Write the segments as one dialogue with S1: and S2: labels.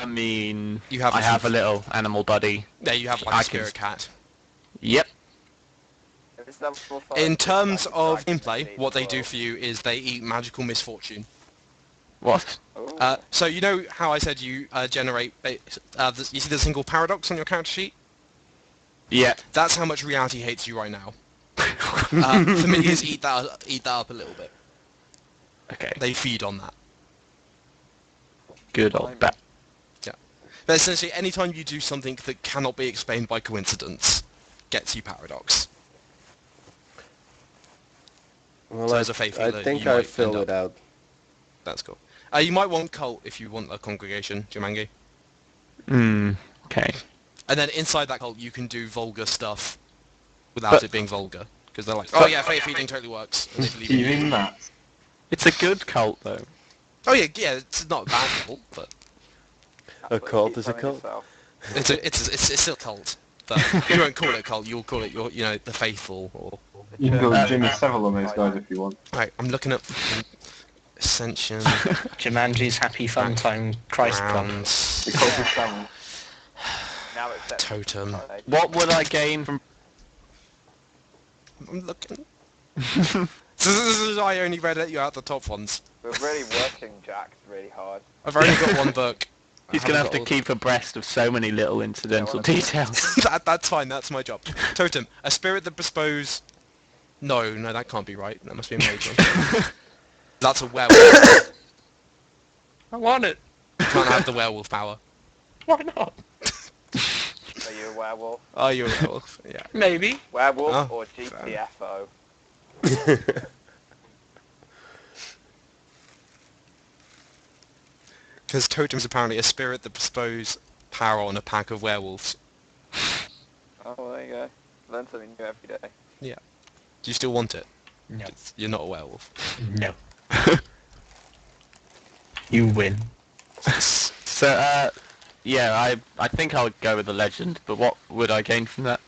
S1: I mean,
S2: You have
S1: I have a little animal buddy.
S2: Yeah, you have like a spirit cat.
S1: Yep.
S2: In terms of gameplay, what they do for you is they eat magical misfortune.
S1: What?
S2: So you know how I said you generate... you see the single paradox on your character sheet?
S1: Yeah.
S2: That's how much reality hates you right now. Familiars eat that up a little bit.
S1: Okay.
S2: They feed on that.
S1: Good old bat.
S2: Yeah. But essentially, anytime you do something that cannot be explained by coincidence, gets you paradox.
S3: Well,
S2: So as a faith healer,
S3: I think
S2: you
S3: I
S2: might
S3: filled
S2: end
S3: it out.
S2: That's cool. You might want cult if you want a congregation, Jimangi.
S1: Okay.
S2: And then inside that cult, you can do vulgar stuff without it being vulgar. Because they're like, oh yeah, faith feeding totally works. And they believe in you.
S4: that.
S1: It's a good cult, though.
S2: Oh yeah, it's not a bad cult, but
S3: A cult is a cult.
S2: it's still a cult. But you won't call it a cult. You'll call it the faithful or.
S4: You can go Jimmy Savile on those guys if you want.
S2: Right, I'm looking at Ascension.
S5: Jumanji's Happy Fun Time Christ Prom.
S2: Rounds,
S4: The cult of Savile.
S2: Totem.
S1: What would I gain from...
S2: I'm looking. So this is why I only read you out the top ones.
S6: We're really working, Jacque, really hard.
S2: I've only got one book.
S1: He's going to have to keep abreast of so many little incidental details.
S2: That's fine, that's my job. Totem. A spirit that bestows... No, that can't be right. That must be a mage one. That's a werewolf.
S5: I want it.
S2: You can't have the werewolf power.
S5: Why not?
S6: Are you a werewolf?
S2: Are you a werewolf? Yeah.
S5: Maybe.
S6: Werewolf
S2: Oh,
S6: or GTFO?
S2: Because Totem's apparently a spirit that bestows power on a pack of werewolves.
S6: Oh, well, there you go. Learn something new every day.
S2: Yeah. Do you still want it?
S5: No.
S2: You're not a werewolf.
S5: No. You win.
S1: So, yeah, I think I would go with the legend, but what would I gain from that?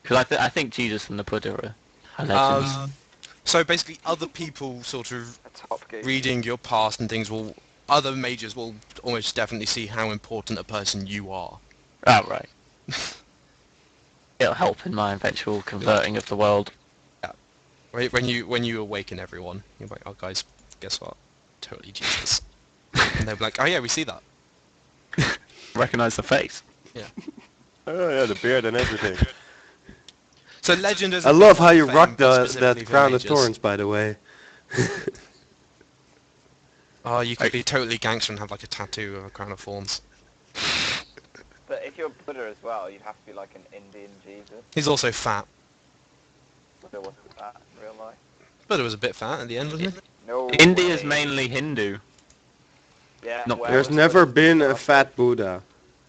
S1: Because I think Jesus and the Buddha are legends.
S2: So basically other people sort of
S6: A top geek.
S2: reading your past and things will... Other mages will almost definitely see how important a person you are.
S1: Oh, right. It'll help in my eventual converting of the world.
S2: Right, when you awaken everyone, you're like, oh guys, guess what? Totally Jesus. And they'll be like, oh yeah, we see that.
S1: Recognise the face.
S3: Oh yeah, the beard and everything.
S2: So legend is...
S3: I love how you
S2: fame,
S3: rock
S2: but specifically
S3: that
S2: for
S3: crown of
S2: mages.
S3: thorns, by the way.
S2: Oh, you could be totally gangster and have like a tattoo of a crown of thorns.
S6: But if you're Buddha as well, you'd have to be like an Indian Jesus.
S2: He's also fat.
S6: Buddha wasn't that in real life.
S2: But it was a bit fat at the end, wasn't he?
S6: No
S1: India's
S6: way.
S1: mainly Hindu.
S6: Yeah,
S1: Not-
S6: where
S3: There's
S6: was
S3: never
S6: Buddha?
S3: been a fat Buddha.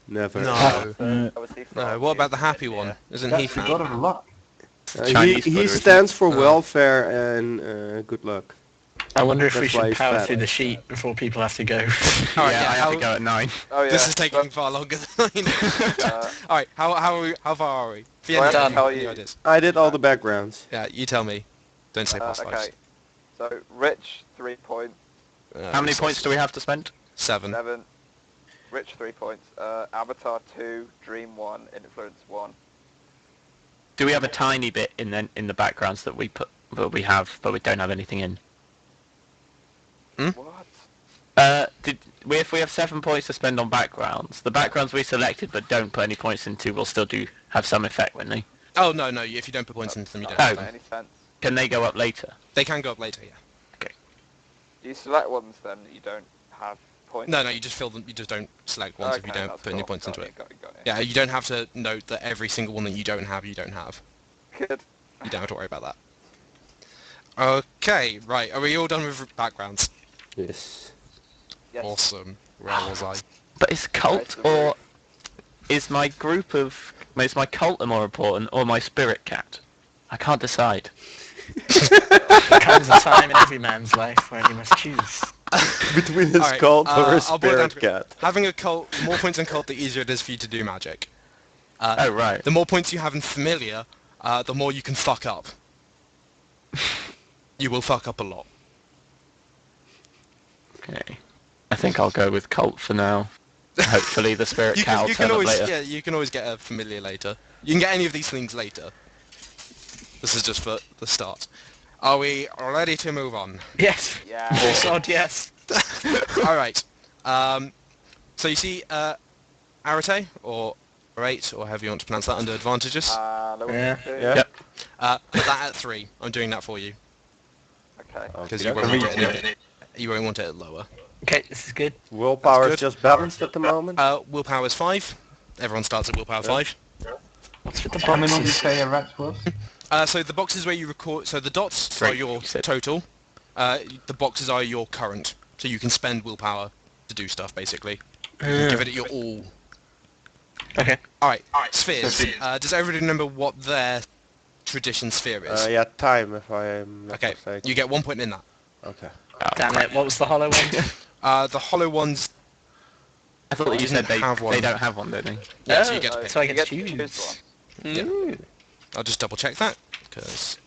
S3: Never.
S2: No.
S6: Was he from
S2: No, what about the happy
S6: India?
S2: one? Isn't he
S4: That's the god
S2: fat?
S4: of luck.
S1: Chinese
S3: He
S1: Buddha, isn't
S3: stands for
S2: Oh.
S3: welfare and good luck.
S5: I wonder if we
S3: That's why
S5: should
S3: he's
S5: power
S3: fat.
S5: through the sheet before people have to go.
S2: Alright,
S1: Yeah, I have
S2: how-
S1: to go at 9.
S6: Oh yeah.
S2: This is taking far longer than I know. Alright, how far are we?
S6: Well,
S2: Fiyenyaa,
S6: tell
S2: any
S6: you.
S2: ideas?
S3: I did all the backgrounds.
S2: Yeah, you tell me. Don't say past
S6: okay.
S2: lives.
S6: So Rich 3 points,
S1: How many points do we have to spend?
S2: 7.
S6: 7. Rich 3 points. Avatar 2, Dream 1, Influence 1.
S1: Do we have a tiny bit in the backgrounds that we we don't have anything in?
S6: What?
S1: If we have 7 points to spend on backgrounds, the backgrounds we selected but don't put any points into will still have some effect, won't they?
S2: Oh, no, if you don't put points into them, you don't
S1: Oh.
S2: have
S6: Doesn't
S2: them.
S6: make any sense.
S1: Can they go up later?
S2: They can go up later, yeah.
S6: Do you select ones then that you don't have points?
S2: No, you just fill them, you just don't select ones if you
S6: Okay,
S2: don't
S6: that's
S2: put any
S6: cool.
S2: points into
S6: Got
S2: it.
S6: Got it.
S2: Yeah, you don't have to note that every single one that you don't have, you don't have.
S6: Good.
S2: You don't have to worry about that. Okay, right, are we all done with backgrounds?
S3: Yes.
S6: Yes.
S2: Awesome. Where was I?
S1: But is cult or is my cult more important or my spirit cat? I can't decide.
S5: There comes a time in every man's life where he must choose.
S3: Between his
S2: Alright,
S3: cult or a
S2: I'll boil it down
S3: spirit
S2: to-
S3: cat.
S2: Having a cult, the more points in cult, the easier it is for you to do magic.
S1: Oh, right.
S2: The more points you have in familiar, the more you can fuck up. You will fuck up a lot.
S1: Okay. I think I'll go with cult for now. Hopefully the spirit
S2: You
S1: cat
S2: can,
S1: will
S2: you
S1: turn
S2: can
S1: up
S2: always,
S1: later.
S2: yeah, you can always get a familiar later. You can get any of these things later. This is just for the start. Are we ready to move on?
S5: Yes.
S6: Yeah.
S5: God, yes.
S2: All right. So you see, Arate or Arate, or however you want to pronounce that, under advantages.
S6: Level
S5: Yeah.
S6: 2.
S3: Yeah.
S1: Yep.
S2: Put that at 3. I'm doing that for you
S6: Okay.
S2: because
S3: Okay,
S2: you won't
S3: okay.
S2: want it. You won't want it lower.
S5: Okay, this is good.
S3: Willpower is
S2: That's good.
S3: just balanced at the moment.
S2: Willpower is 5. Everyone starts at willpower 5.
S5: What's with the
S4: How many did you
S5: boxes?
S4: say a rat was?
S2: So the boxes where you record, so the dots
S1: 3,
S2: are your
S1: you said.
S2: total. The boxes are your current, so you can spend willpower to do stuff basically. You can give it your all.
S5: Okay.
S2: All right, spheres. Does everybody remember what their tradition sphere is?
S3: Yeah, time if I am not
S2: Okay,
S3: mistaken.
S2: you get 1 point in that.
S3: Okay.
S5: Damn it, what was the hollow one?
S2: The hollow ones.
S1: I thought that you said
S2: Didn't have one.
S1: they don't have one, don't they?
S2: Yeah, so you get to
S5: Oh,
S2: pick.
S5: so I
S6: You
S5: get to
S6: get to
S5: choose.
S6: choose
S2: Yeah.
S5: Ooh.
S2: I'll just double check that because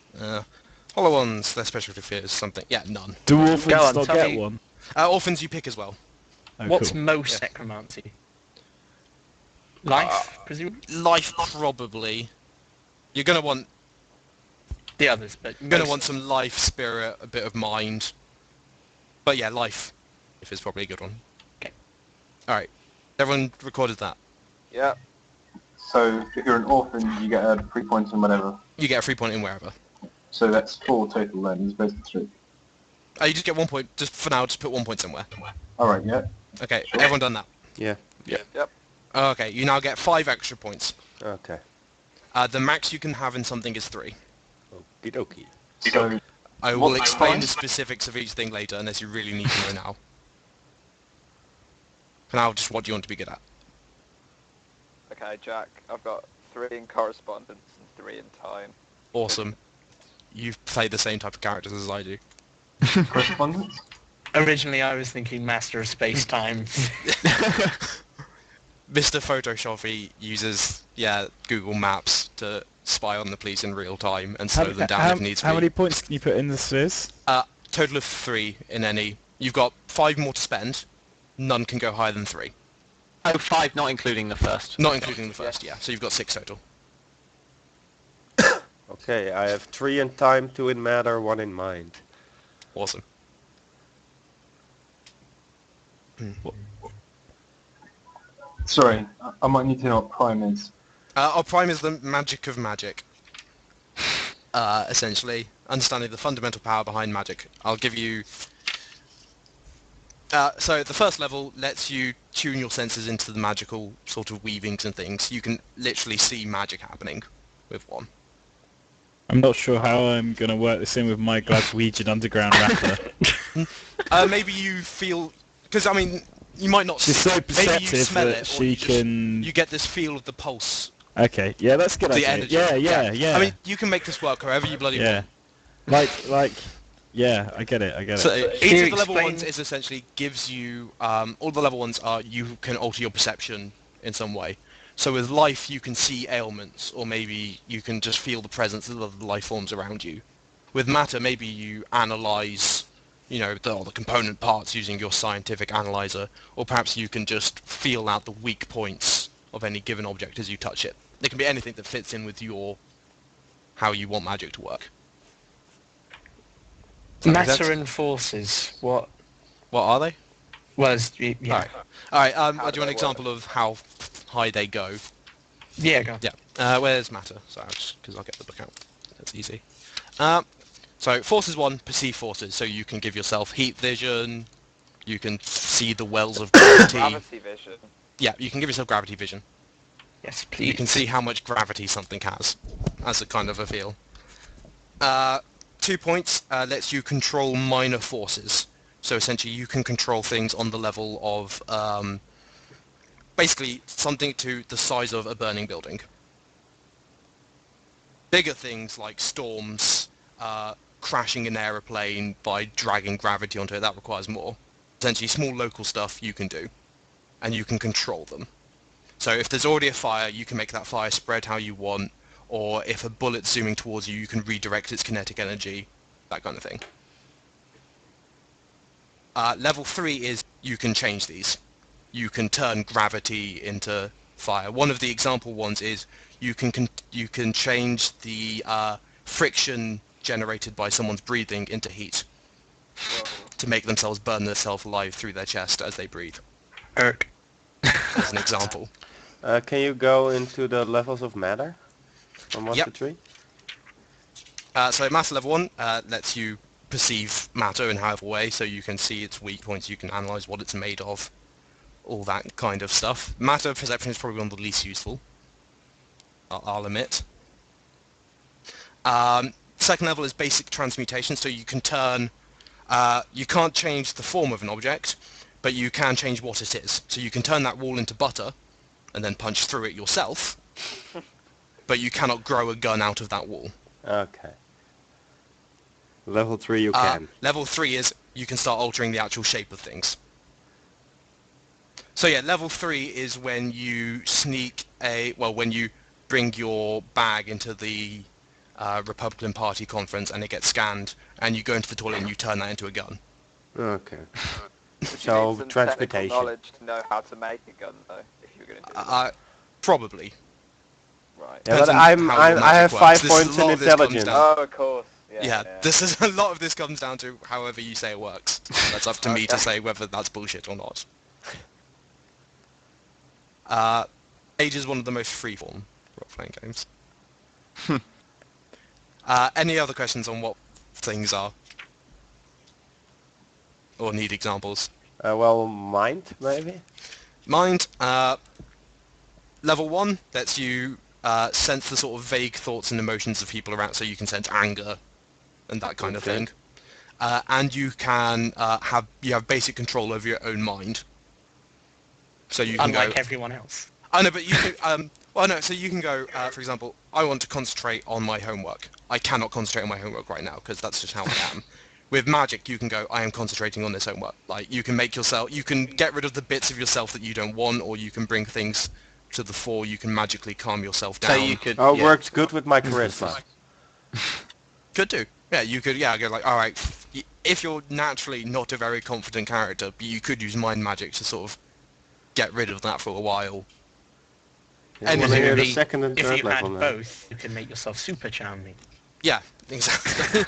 S2: hollow ones, their specialty sphere is something. Yeah, none.
S7: Do orphans
S5: Go on,
S7: not
S5: tell
S7: get
S5: me-
S7: one?
S2: Orphans you pick as well.
S7: Oh,
S5: What's
S7: cool.
S5: most
S2: Yeah.
S5: necromancy? Life, presumably?
S2: Life probably. You're gonna want
S5: The others, but
S2: You're gonna
S5: most-
S2: want some life, spirit, a bit of mind. But yeah, life. If is probably a good one.
S5: Okay.
S2: Alright. Everyone recorded that.
S6: Yeah.
S4: So if you're an orphan, you get 3 points in whatever.
S2: You get a 3 point in wherever.
S4: So that's 4 total then, as opposed to 3.
S2: Oh, you just get 1 point. Just for now, just put 1 point somewhere.
S4: Alright, yeah.
S2: Okay, everyone done that.
S3: Yeah.
S2: Okay, you now get 5 extra points.
S3: Okay.
S2: The max you can have in something is 3.
S3: Okie dokie.
S4: So
S2: I will
S4: What
S2: explain the
S4: price?
S2: specifics of each thing later, unless you really need to know now. For now, just what do you want to be good at?
S6: Okay, Jack. I've got 3 in correspondence and 3 in time.
S2: Awesome. You've played the same type of characters as I do.
S4: correspondence?
S5: Originally I was thinking Master of Space-Time.
S2: Mr. Photoshoppy uses, Google Maps to spy on the police in real time and slow them down if needs
S7: how
S2: be.
S7: many points can you put in the spheres?
S2: Total of 3 in any. You've got 5 more to spend. None can go higher than 3.
S1: Oh, 5, not including the first.
S2: Not including the first, yeah. So you've got 6 total.
S3: Okay, I have 3 in time, 2 in matter, 1 in mind.
S2: Awesome.
S4: Sorry, I might need to know what prime is.
S2: Our prime is the magic of magic. Essentially, understanding the fundamental power behind magic. I'll give you... so the first level lets you tune your senses into the magical sort of weavings and things. You can literally see magic happening with 1.
S7: I'm not sure how I'm going to work this in with my Glaswegian underground rattler.
S2: Maybe you feel... Because, I mean, you might not
S7: She's
S2: see
S7: so
S2: it. Maybe you
S7: perceptive
S2: smell
S7: that
S2: it, or
S7: she
S2: you just-
S7: can...
S2: You get this feel of the pulse.
S7: Okay, yeah, that's a good
S2: The
S7: idea.
S2: energy.
S7: Yeah.
S2: I mean, you can make this work however you bloody
S7: yeah.
S2: want.
S7: Yeah, I get it.
S2: So
S5: Can
S2: each
S5: you
S2: of the level
S5: explain-
S2: ones is essentially gives you... all the level ones are you can alter your perception in some way. So with life, you can see ailments, or maybe you can just feel the presence of the life forms around you. With matter, maybe you analyze, the component parts using your scientific analyzer, or perhaps you can just feel out the weak points of any given object as you touch it. It can be anything that fits in with how you want magic to work. Does that make
S5: Matter
S2: sense?
S5: and forces. What
S2: What are they?
S5: was... Yeah.
S2: Alright,
S6: How
S2: do
S6: do
S2: you want
S6: they
S2: an
S6: work?
S2: example of how high they go?
S5: Yeah, go on.
S2: Yeah. Where's matter? Sorry, because I'll get the book out. That's easy. So forces 1, perceive forces. So you can give yourself heat vision. You can see the wells of gravity.
S6: Gravity vision.
S2: Yeah, you can give yourself gravity vision.
S5: Yes,
S2: You
S5: please.
S2: can see how much gravity something has, as a kind of a feel. 2 points lets you control minor forces. So essentially, you can control things on the level of basically something to the size of a burning building. Bigger things like storms, crashing an aeroplane by dragging gravity onto it, that requires more. Essentially, small local stuff you can do, and you can control them. So if there's already a fire, you can make that fire spread how you want, or if a bullet's zooming towards you, you can redirect its kinetic energy, that kind of thing. Level 3 is you can change these. you can turn gravity into fire. One of the example ones is you can change the friction generated by someone's breathing into heat to make themselves burn themselves alive through their chest as they breathe.
S5: Irk.
S2: As an example.
S3: Can you go into the levels of matter from 1
S2: Yep.
S3: to 3?
S2: So matter level 1 lets you perceive matter in however way, so you can see its weak points, you can analyse what it's made of, all that kind of stuff. Matter perception is probably one of the least useful, I'll admit. Second level is basic transmutation, so you can turn, you can't change the form of an object, but you can change what it is. So you can turn that wall into butter, and then punch through it yourself, but you cannot grow a gun out of that wall.
S3: Okay. Level 3 you can.
S2: Level 3 is you can start altering the actual shape of things. So yeah, level 3 is when you when you bring your bag into the Republican Party conference and it gets scanned, and you go into the toilet and you turn that into a gun.
S3: Okay.
S6: You need
S3: So
S6: some technical
S3: transportation.
S6: knowledge to know how to make a gun, though, if you're going to do that.
S2: Probably.
S6: Right.
S3: Yeah, but
S2: Depends on how your
S3: I have
S2: magic
S3: 5
S2: works.
S3: points
S2: A lot
S3: in
S2: of this comes
S3: intelligence.
S2: down-
S6: Oh, of course.
S2: Yeah, this is a lot of this comes down to however you say it works. That's up to me to
S6: Okay.
S2: say whether that's bullshit or not. Mage is one of the most freeform role-playing games. Any other questions on what things are? Or need examples?
S3: Well, mind, maybe?
S2: Mind, level 1 lets you sense the sort of vague thoughts and emotions of people around, so you can sense anger and that kind of
S3: Okay.
S2: thing. And you can have basic control over your own mind. So you can
S5: Unlike
S2: go.
S5: everyone else.
S2: Oh no, but you can. Well, no. So you can go. For example, I want to concentrate on my homework. I cannot concentrate on my homework right now because that's just how I am. With magic, you can go. I am concentrating on this homework. Like you can make yourself. You can get rid of the bits of yourself that you don't want, or you can bring things to the fore. You can magically calm yourself down.
S1: So you could.
S3: Oh,
S1: yeah.
S3: works good with my charisma.
S2: Could do. Yeah, you could. Yeah, go like, all right. If you're naturally not a very confident character, but you could use mind magic to sort of get rid of that for a while.
S3: Yeah,
S2: And
S3: well,
S2: if
S3: here
S2: you
S3: the
S5: Maybe
S3: second and
S5: if
S3: third
S5: you had
S3: level now.
S5: both, you can make yourself super charming.
S2: Yeah, exactly.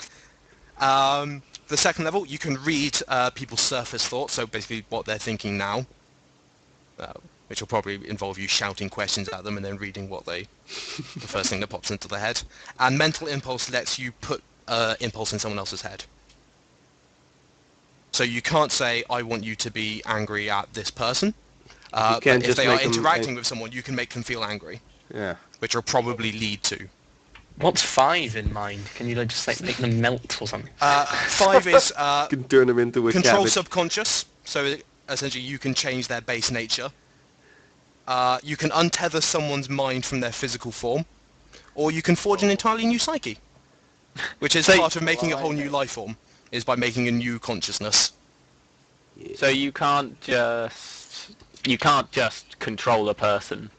S2: The second level, you can read people's surface thoughts, so basically what they're thinking now, which will probably involve you shouting questions at them and then reading the first thing that pops into their head. And mental impulse lets you put impulse in someone else's head. So you can't say, I want you to be angry at this person.
S3: can't
S2: But if
S3: just
S2: they are
S3: make them
S2: interacting with someone, you can make them feel angry,
S3: Yeah.
S2: which will probably lead to.
S5: What's 5 in mind? Can you just like make them melt or something?
S2: 5 is
S3: You can turn them into a
S2: control
S3: cabbage.
S2: subconscious, so essentially you can change their base nature. You can untether someone's mind from their physical form, or you can forge an entirely new psyche, which is
S1: So-
S2: part of making a whole new life form, is by making a new consciousness.
S1: So you can't just control a person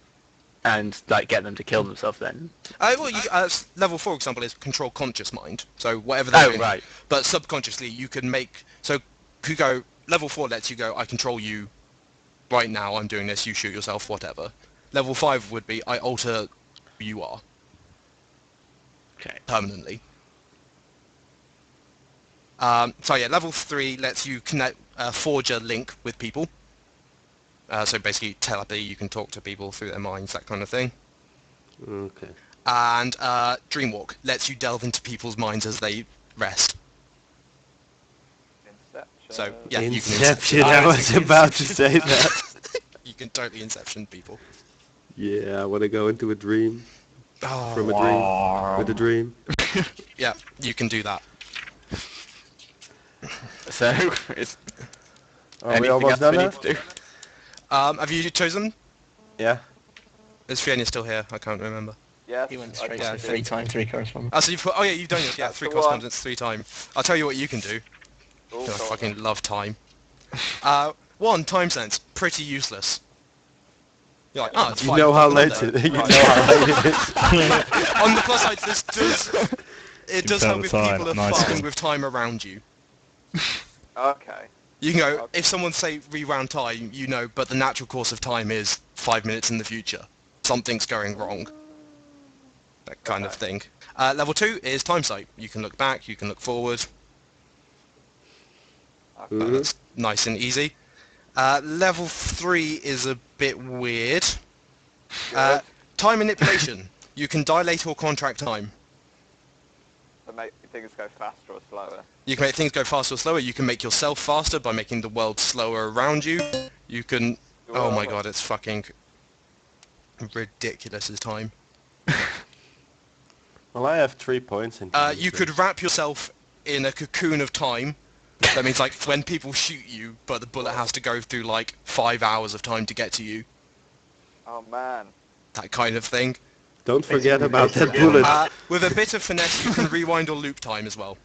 S1: and like get them to kill themselves then.
S2: Level 4, for example, is control conscious mind, so whatever they're
S1: Oh
S2: doing.
S1: right.
S2: But subconsciously you can make, so you go, level 4 lets you go, I control you right now, I'm doing this, you shoot yourself, whatever. Level 5 would be, I alter who you are.
S5: Okay.
S2: Permanently. So yeah, level 3 lets you forge a link with people. So basically telepathy, you can talk to people through their minds, that kind of thing.
S3: Okay.
S2: And Dreamwalk lets you delve into people's minds as they rest.
S6: Inception.
S2: So yeah, you can
S3: Inception,
S2: inception.
S3: I was about to say that.
S2: You can totally inception people.
S3: Yeah, I want to go into a dream.
S2: Oh,
S3: From a dream. With a dream.
S2: yeah, you can do that.
S1: So it's
S3: Are we
S1: anything
S3: almost
S1: else
S3: done
S1: we
S3: now?
S1: need to do?
S2: Have you chosen?
S3: Yeah.
S2: Is Fiyenyaa still here? I can't remember.
S6: Yes.
S5: He went
S6: I
S5: straight
S6: can
S5: to
S6: do.
S5: 3 times 3 correspondence.
S2: Oh, so you've put, oh yeah, you've done yours. Yeah,
S6: That's
S2: 3
S6: the one.
S2: correspondence, 3 time. I'll tell you what you can do.
S6: Oh,
S2: I
S6: God.
S2: fucking love time. 1, time sense. Pretty useless. You're like, oh, it's
S3: You
S2: fine.
S3: know how
S2: put
S3: late
S2: them
S3: it
S2: on
S3: is. You know how late it is.
S2: there. On the plus side, this does... It
S7: Can
S2: does
S7: tell
S2: help
S7: the
S2: if
S7: time,
S2: people are
S7: nice
S2: fucking
S7: one.
S2: with time around you.
S6: Okay.
S2: You can go, if someone say rewound time, you know, but the natural course of time is 5 minutes in the future. Something's going wrong. That kind of thing. Level 2 is time sight. You can look back, you can look forward. That's nice and easy. Level 3 is a bit weird. Time manipulation. You can dilate or contract time.
S6: To make things go faster or slower.
S2: You can make things go faster or slower. You can make yourself faster by making the world slower around you. You can... Oh my god, it's fucking ridiculous as time.
S3: Well, I have 3 points in time.
S2: You could wrap yourself in a cocoon of time. That means like when people shoot you, but the bullet has to go through like 5 hours of time to get to you.
S6: Oh man.
S2: That kind of thing.
S3: Don't forget about that bullet.
S2: With a bit of finesse, you can rewind or loop time as well.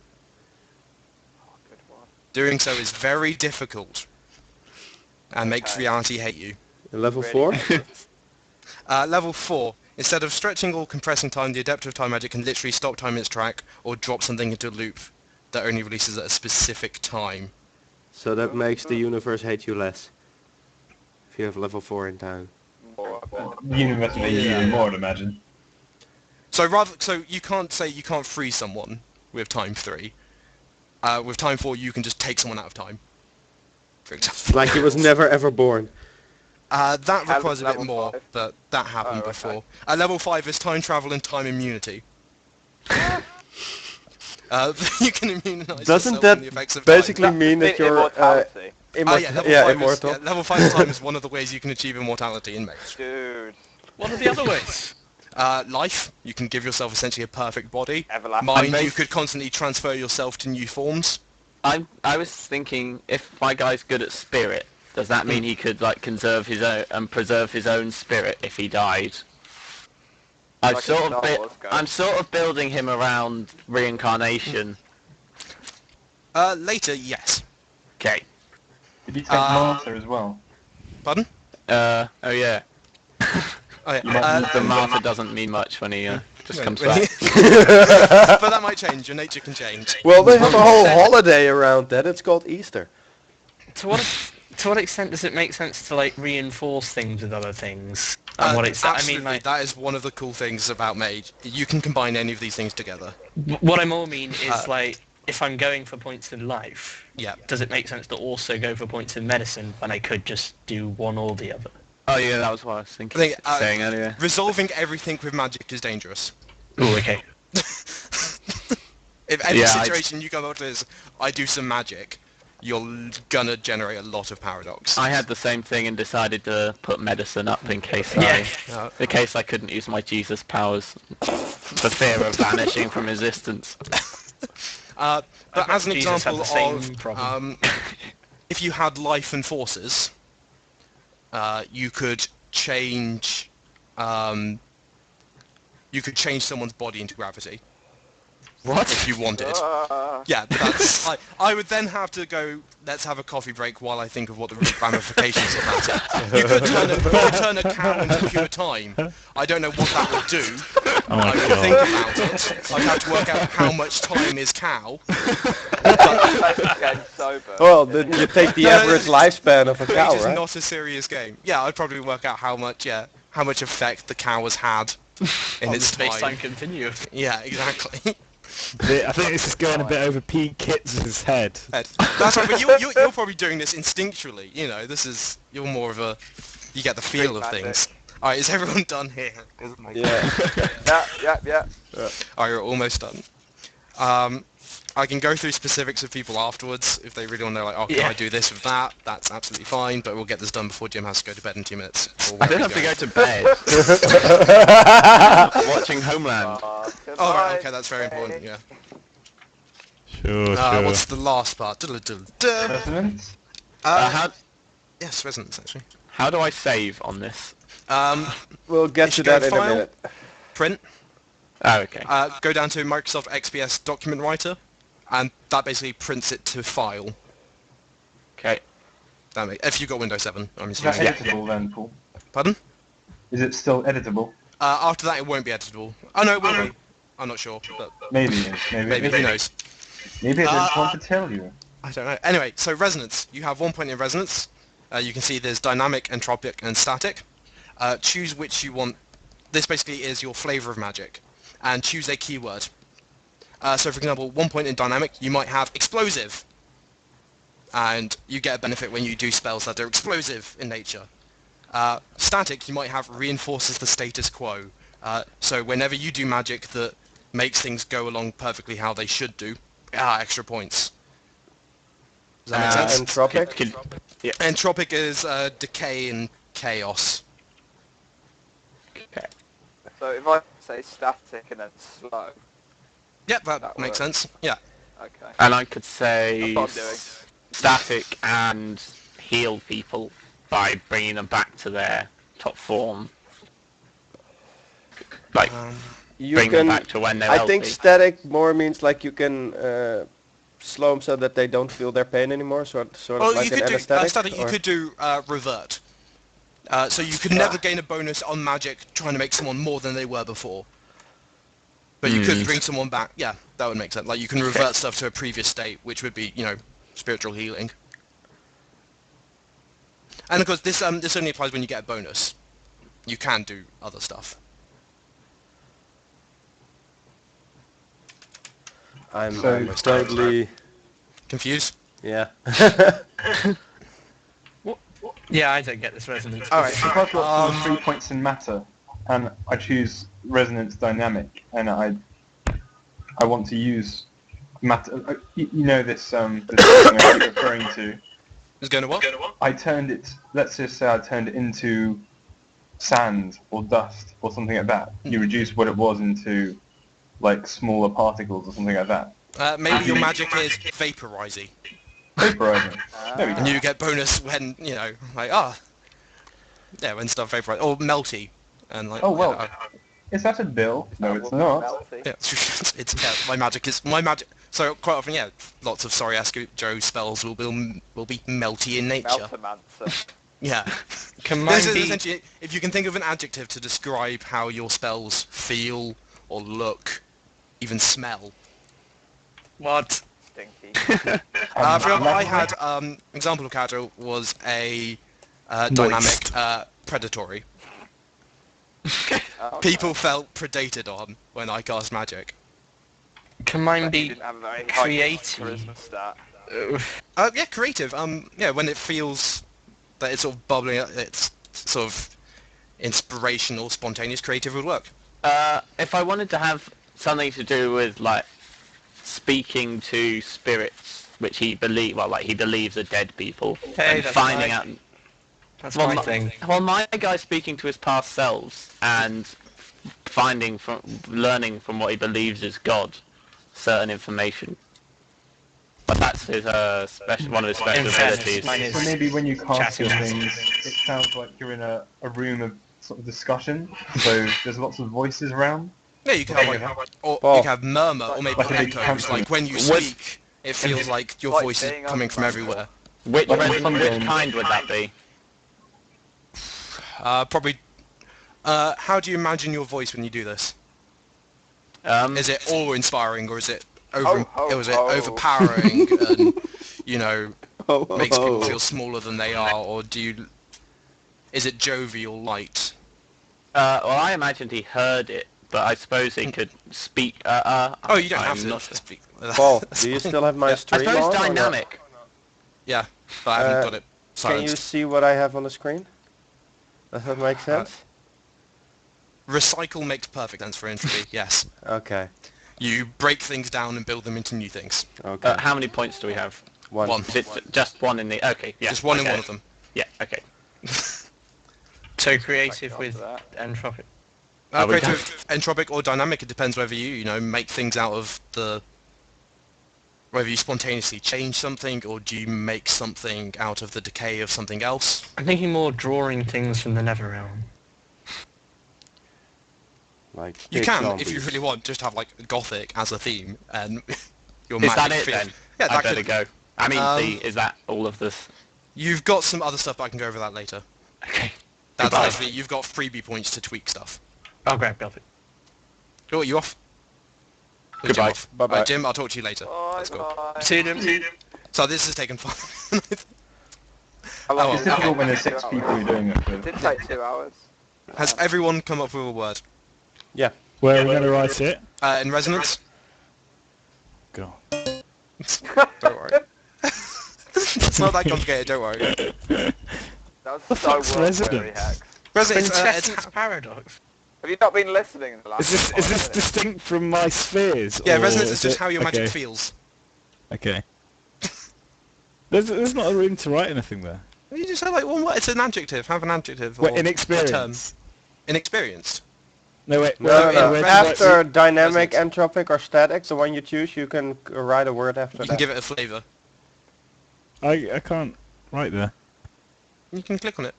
S6: Oh, good one.
S2: Doing so is very difficult. And makes reality hate you.
S3: Level 4?
S2: Level 4. Instead of stretching or compressing time, the Adaptive Time Magic can literally stop time in its track or drop something into a loop that only releases at a specific time.
S3: So that makes the universe hate you less. If you have level 4 in town.
S6: More.
S4: The universe may hate you even more, I'd imagine.
S2: So you can't say you can't free someone with time 3. With time 4, you can just take someone out of time. For example.
S3: Like he was never ever born.
S2: That
S6: How
S2: requires a bit
S6: level
S2: more,
S6: 5?
S2: but that happened
S6: Oh,
S2: before.
S6: okay.
S2: Level 5 is time travel and time immunity. You can immunize
S3: Doesn't
S2: yourself
S3: that
S2: from the effects of
S3: basically
S2: time.
S3: mean that you're
S6: Immortality.
S2: Level 5
S3: immortal?
S2: Is, level 5 time is one of the ways you can achieve immortality in Mage.
S6: Dude.
S5: What are the other ways?
S2: Life, you can give yourself essentially a perfect body.
S6: Everlasting.
S2: Mind, you could constantly transfer yourself to new forms.
S1: I was thinking, if my guy's good at spirit, does that mean he could like conserve his own and preserve his own spirit if he died?
S6: Like a Star Wars guy.
S1: I'm sort of building him around reincarnation.
S2: Later, yes.
S1: Okay.
S4: Did you take Master as well?
S2: Pardon?
S1: Oh yeah.
S2: Oh, yeah.
S1: The martyr doesn't mean much when he just comes
S2: when
S1: back.
S2: But that might change. Your nature can change.
S3: Well, they have a whole holiday around that. It's called Easter.
S5: To what extent does it make sense to like reinforce things with other things? And what it's, I
S2: Absolutely,
S5: mean, like,
S2: that is one of the cool things about Mage. You can combine any of these things together.
S5: what I more mean is like, if I'm going for points in life,
S2: Yeah.
S5: does it make sense to also go for points in medicine when I could just do one or the other?
S1: Oh yeah, that was what I was thinking.
S2: I think,
S1: saying earlier.
S2: Resolving everything with magic is dangerous.
S5: Oh, okay.
S2: If any
S1: Yeah,
S2: situation you come up to is, I do some magic, you're gonna generate a lot of paradox.
S1: I had the same thing and decided to put medicine up in case
S5: Yeah.
S1: I couldn't use my Jesus powers for fear of vanishing from existence.
S2: But as an
S5: Jesus had
S2: example
S5: the same
S2: of,
S5: problem.
S2: if you had life and forces, you could change, someone's body into gravity.
S1: What?
S2: If you wanted. Yeah, that's... I would then have to go, let's have a coffee break while I think of what the ramifications of that are. You could turn a cow into pure time. I don't know what that would do.
S7: Oh my
S2: I would
S7: god.
S2: think about it. I'd have to work out how much time is cow.
S6: Getting sober.
S3: Well, then you take the average lifespan of a cow,
S2: Mage is
S3: right?
S2: not a serious game. Yeah, I'd probably work out how much effect the cow has had in
S5: On the
S2: its
S5: space-time
S2: time.
S5: continuum.
S2: Yeah, exactly.
S7: I think this is going a bit over Pete Kits' head.
S2: That's right, but you're probably doing this instinctually. You know, you're more of a, you get the feel of
S6: magic.
S2: things. All right, is everyone done here?
S3: Yeah.
S6: Yeah.
S2: All right, you're almost done. I can go through specifics of people afterwards if they really want to know, like, oh, can I do this with that? That's absolutely fine, but we'll get this done before Jim has to go to bed in 2 minutes.
S1: I don't have to go to bed. Watching Homeland.
S2: Oh, right, okay, that's very important, yeah.
S7: Sure.
S2: What's the last part?
S4: Resonance?
S2: Yes, resonance, actually.
S1: How do I save on this?
S3: We'll get
S2: If
S3: to
S2: you go
S3: that in a
S2: file-
S3: minute.
S2: Print.
S1: Oh, okay.
S2: Go down to Microsoft XPS Document Writer, and that basically prints it to file.
S1: Okay.
S2: If you've got Windows 7, I'm
S4: Is that
S2: assuming.
S4: editable then, Paul?
S2: Pardon?
S4: Is it still editable?
S2: After that, it won't be editable. Oh no, it will be. I'm not sure, but
S4: Maybe it is.
S2: maybe who knows?
S4: Maybe I didn't want to tell you.
S2: I don't know. Anyway, so resonance. You have 1 point in resonance. You can see there's dynamic, entropic, and static. Choose which you want. This basically is your flavor of magic. And choose a keyword. So for example, 1 point in dynamic, you might have explosive. And you get a benefit when you do spells that are explosive in nature. Static, you might have reinforces the status quo. So whenever you do magic that makes things go along perfectly how they should do, extra points. Does that make sense?
S3: Entropic?
S1: Yeah.
S2: Entropic is decay and chaos.
S1: Okay.
S6: So if I say static and then slow,
S2: Yep, that
S6: That
S2: makes
S6: works.
S2: sense. Yeah.
S6: okay.
S1: And I could say
S6: That's what I'm doing.
S1: static and heal people by bringing them back to their top form. Like,
S3: You
S1: bring
S3: can.
S1: them back to when they're
S3: I
S1: healthy.
S3: think static more means like you can slow them so that they don't feel their pain anymore. Sort
S2: Well,
S3: of like
S2: you
S3: an
S2: could do
S3: anesthetic.
S2: static. You
S3: or-
S2: could do revert. So you could never gain a bonus on magic trying to make someone more than they were before. But you could bring someone back. Yeah, that would make sense. Like you can revert stuff to a previous state, which would be, spiritual healing. And of course, this only applies when you get a bonus. You can do other stuff.
S3: I'm
S8: So-
S3: totally.
S2: Confused?
S3: Yeah.
S5: Yeah, I don't get this resonance.
S2: All right.
S8: If I've got 3 points in matter, and I choose resonance dynamic, and I want to use matter, you know this thing I keep referring to.
S2: It's going to what?
S8: I turned it. Let's just say I turned it into sand or dust or something like that. You reduce what it was into like smaller particles or something like that.
S2: Maybe your magic is vaporizing.
S8: Vaporizing. There we
S2: And
S8: go.
S2: you get bonus when, when stuff vaporizes. Or melty. And like,
S8: Oh well.
S2: yeah,
S8: Is that a bill? No, it's not.
S2: it's my magic is my magic. So quite often, lots of Soriasku Joe spells will be melty in nature.
S6: Meltomancer.
S2: Yeah.
S5: Can
S2: This
S5: mine
S2: is
S5: be...
S2: essentially, if you can think of an adjective to describe how your spells feel or look, even smell.
S5: What?
S6: Stinky.
S2: For example, I had example of character was a dynamic predatory.
S6: Oh,
S2: People felt predated on when I cast magic.
S5: Can mine
S6: You
S5: be
S6: didn't have a very high
S5: creative?
S6: charisma stat.
S2: Yeah, creative. When it feels that it's sort of bubbling up, it's sort of inspirational, spontaneous, creative would work.
S1: If I wanted to have something to do with like speaking to spirits, which he believes are dead people,
S5: Hey,
S1: and
S5: that's
S1: finding
S5: my-
S1: out.
S5: That's
S1: Well,
S5: my thing.
S1: Well, my guy's speaking to his past selves and learning from what he believes is God, certain information. But that's his one of his special
S5: In fairness,
S1: abilities.
S5: mine is
S8: So maybe when you cast your
S5: chatting.
S8: things, it sounds like you're in a room of sort of discussion. So there's lots of voices around.
S2: Yeah, you can have or
S3: Paul.
S2: you can have murmur, or maybe
S8: Like a big
S2: echoes.
S8: country.
S2: Like when you
S1: What-
S2: speak, it feels like your
S6: Like
S2: voice is
S6: being
S2: coming from
S6: underground.
S2: everywhere.
S1: Which
S8: Like a fun game.
S1: kind would that be?
S2: Probably. How do you imagine your voice when you do this? Is it awe-inspiring, or is it overpowering and makes people feel smaller than they are, or is it jovial, light?
S1: Well, I imagined he heard it, but I suppose he could speak.
S2: Oh, you don't
S1: I'm
S2: have to
S1: not sure.
S2: speak.
S3: Paul,
S2: That's
S3: do you
S2: fine.
S3: still have my
S2: Yeah.
S1: I
S3: stream
S1: suppose
S3: on? or not?
S1: dynamic.
S2: Yeah, but I haven't
S3: Uh,
S2: got it
S3: Can you
S2: silenced.
S3: see what I have on the screen? Does that make sense?
S2: Recycle makes perfect sense for entropy. Yes,
S3: Okay.
S2: you break things down and build them into new things.
S3: Okay.
S1: How many points do we have?
S3: One.
S2: One.
S1: Is it just one in the? Okay, yeah.
S2: Just one in
S1: okay.
S2: one of them.
S1: Yeah. Okay.
S5: So creative with
S6: that.
S5: entropic.
S1: Oh, we
S2: Creative, entropic, or dynamic. It depends whether you make things out of whether you spontaneously change something, or do you make something out of the decay of something else.
S5: I'm thinking more drawing things from the Netherrealm.
S3: Like
S2: You
S3: big
S2: can,
S3: zombies.
S2: if you really want, just have like Gothic as a theme, and your
S1: Is
S2: magic
S1: that it
S2: feels-
S1: then?
S2: Yeah,
S1: I
S2: that
S1: better
S2: could.
S1: go. I mean, is that all of this?
S2: You've got some other stuff, but I can go over that later.
S1: Okay.
S2: That's
S1: Goodbye.
S2: actually, you've got freebie points to tweak stuff.
S5: I'll grab Gothic.
S2: Oh, are you off? Or Jim
S1: Goodbye.
S2: off?
S3: Bye-bye.
S2: Right, Jim, I'll talk to you later.
S6: Bye,
S2: Let's go.
S6: bye.
S5: See them.
S2: So this has taken 5 minutes.
S6: How long
S2: Oh,
S8: It's
S6: did it
S8: difficult
S6: take?
S8: when there's 6 people who are doing it.
S6: It
S8: But
S6: did take 2 hours.
S2: Has everyone come up with a word?
S7: Where are we going to write it?
S2: In resonance?
S7: God.
S2: Don't worry. It's not that complicated, don't worry.
S6: That was
S7: The
S6: so
S7: fuck's
S6: well
S7: resonance?
S6: Hex.
S2: Resonance,
S5: Quintessence paradox.
S6: Have you not been listening in the last
S7: Is this
S6: 5
S7: is this
S6: minutes?
S7: distinct from my spheres?
S2: yeah,
S7: or
S2: resonance is just
S7: it-
S2: how your magic
S7: okay.
S2: feels.
S7: Okay. There's not a room to write anything there.
S2: You just have like one word. It's an adjective. Have an adjective. Or
S7: Wait,
S2: a term.
S7: inexperienced.
S2: Inexperienced.
S7: No, wait.
S3: No,
S7: where-
S3: no, no.
S7: where-
S3: After dynamic,
S2: Resonance.
S3: entropic, or static, the one you choose, you can write a word after
S2: You can
S3: that.
S2: give it a flavour.
S7: I can't write there.
S2: You can click on it.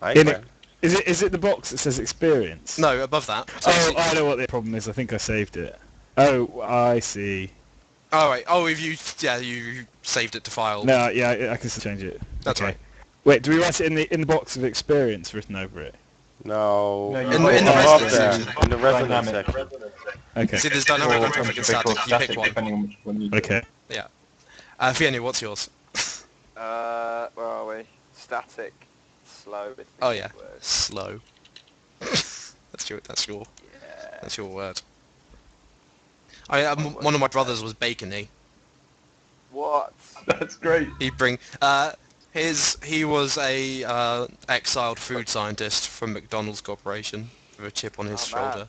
S3: I
S7: In
S3: can.
S7: it. Is it the box that says experience?
S2: No, above that. So
S7: Oh,
S2: you-
S7: I know what the problem is. I think I saved it. Oh, I see.
S2: oh, right. Oh, if you you saved it to file.
S7: No, yeah, I can still change it.
S2: That's
S7: Okay.
S2: right.
S7: Wait, do we write it in the box with experience written over it?
S3: No.
S8: No, you
S2: In
S8: put
S2: the
S8: it
S2: resonance
S8: above
S2: section.
S8: there.
S3: In the resonance
S8: Dynamic.
S3: section.
S7: Okay.
S2: See, there's dynamic,
S8: Or
S2: entropic, and
S8: entropic
S2: static.
S8: or
S2: You pick
S8: static,
S2: one.
S8: depending on which one you do.
S7: Okay.
S2: Fiyenyaa, what's yours?
S6: Where are we? Static. Slow is the
S2: Oh
S6: key
S2: yeah,
S6: word.
S2: slow. That's your word. One of my brothers was bacony.
S6: What?
S8: That's great.
S2: He'd bring he was a exiled food scientist from McDonald's Corporation with a chip on his
S6: Oh, man.
S2: shoulder.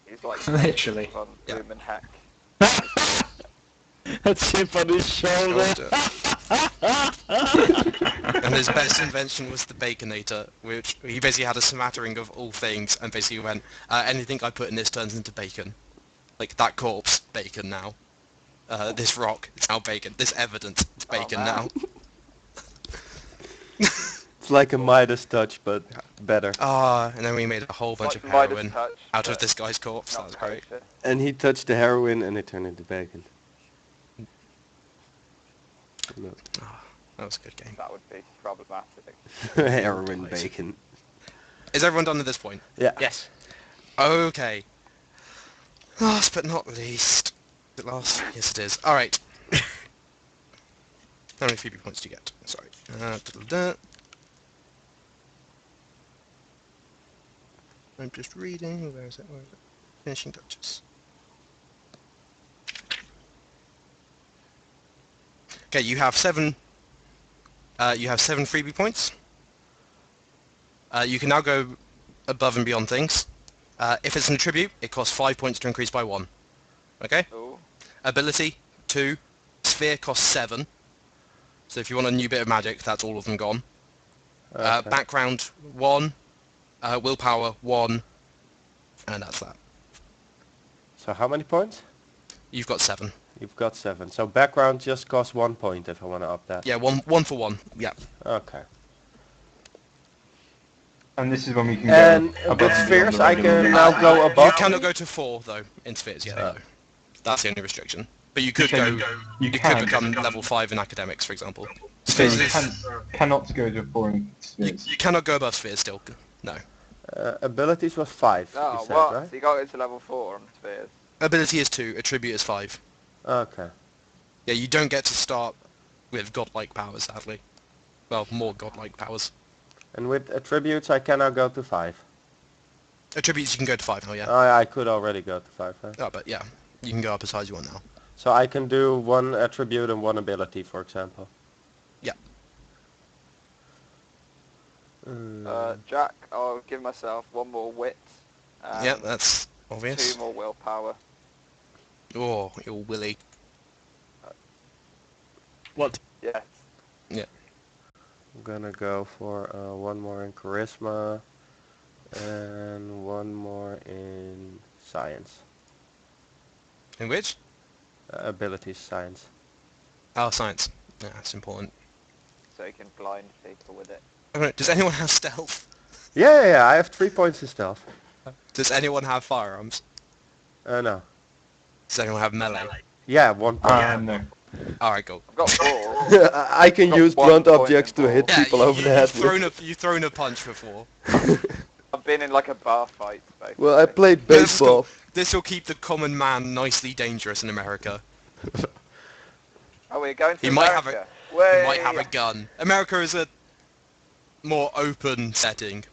S6: He's like
S5: Literally.
S6: on
S2: Yeah.
S6: Bloom and Heck.
S7: A chip on his shoulder.
S2: And his best invention was the Baconator, which he basically had a smattering of all things and basically went, anything I put in this turns into bacon. Like that corpse, bacon now. This rock, it's now bacon. This evidence, it's bacon
S6: man.
S2: now.
S3: It's like a Midas touch, but better.
S2: And then we made a whole bunch
S6: Like
S2: of
S6: Midas
S2: heroin
S6: touch,
S2: out of
S6: but
S2: this guy's corpse. That
S6: not
S2: was great.
S6: kosher.
S3: And he touched the heroin and it turned into bacon. No.
S2: That was a good game.
S6: That would be problematic.
S3: Heroin bacon.
S2: Is everyone done at this point?
S3: Yeah.
S5: Yes.
S2: Okay. Last but not least. Is it last? Yes, it is. Alright. How many Phoebe points do you get? Sorry. I'm just reading. Where is it? Where is it? Finishing touches. Okay, you have 7. You have 7 freebie points. You can now go above and beyond things. If it's an attribute, it costs 5 points to increase by 1. Okay?
S6: Ooh.
S2: Ability, 2. Sphere costs 7. So if you want a new bit of magic, that's all of them gone.
S3: Okay.
S2: Background, 1. Willpower, 1. And that's that.
S3: So how many points?
S2: You've got 7.
S3: You've got 7. So background just costs 1 point if I want to up that.
S2: Yeah, one for 1. Yeah.
S3: Okay.
S8: And this is when we can
S3: And
S8: go above
S3: with
S8: and beyond
S3: spheres,
S8: the
S3: I
S8: regular
S3: can
S8: limit.
S3: now go
S2: You
S3: above.
S2: cannot go to 4, though, in spheres, yeah, no. That's the only restriction. But you could
S8: can-
S2: go...
S8: you
S2: You
S8: can.
S2: could become level 5 in academics, for example.
S8: So
S2: Spheres
S8: you
S2: is...
S8: cannot go to foreign
S2: You,
S8: spheres.
S2: you cannot go above spheres still. No.
S3: Abilities was 5,
S6: Oh,
S3: you said,
S6: what?
S3: right?
S6: So you got into level 4 on spheres.
S2: Ability is 2, attribute is 5.
S3: Okay.
S2: Yeah, you don't get to start with godlike powers, sadly. Well, more godlike powers.
S3: And with attributes, I cannot go to 5.
S2: Attributes you can go to 5 now, yeah.
S3: I could already go to 5, huh?
S2: Oh, but yeah, you can go up as high as you want now.
S3: So I can do 1 attribute and 1 ability, for example.
S2: Yeah.
S6: Jacque, I'll give myself 1 more wit.
S2: Yeah, that's obvious.
S6: 2 more willpower.
S2: Oh, you're willy.
S5: What?
S6: Yes.
S3: I'm gonna go for 1 more in charisma and 1 more in science.
S2: In which?
S3: Abilities, science.
S2: Oh, science. Yeah, that's important.
S6: So you can blind people with it.
S2: Okay, does anyone have stealth?
S3: Yeah, I have 3 points in stealth.
S2: Does anyone have firearms?
S3: No.
S2: Does anyone have melee?
S3: Yeah, 1 point.
S8: No.
S2: Alright, go.
S6: I've got 4.
S3: I can
S6: Got
S3: use
S6: 1
S3: blunt
S6: point
S3: objects to hit
S2: Yeah,
S3: people over the head with.
S2: you've thrown a punch before.
S6: I've been in like a bar fight, basically.
S3: Well, I played baseball.
S2: This will keep the common man nicely dangerous in America.
S6: Oh, we're going to
S2: He might have
S6: America.
S2: He might have a gun. America is a more open setting.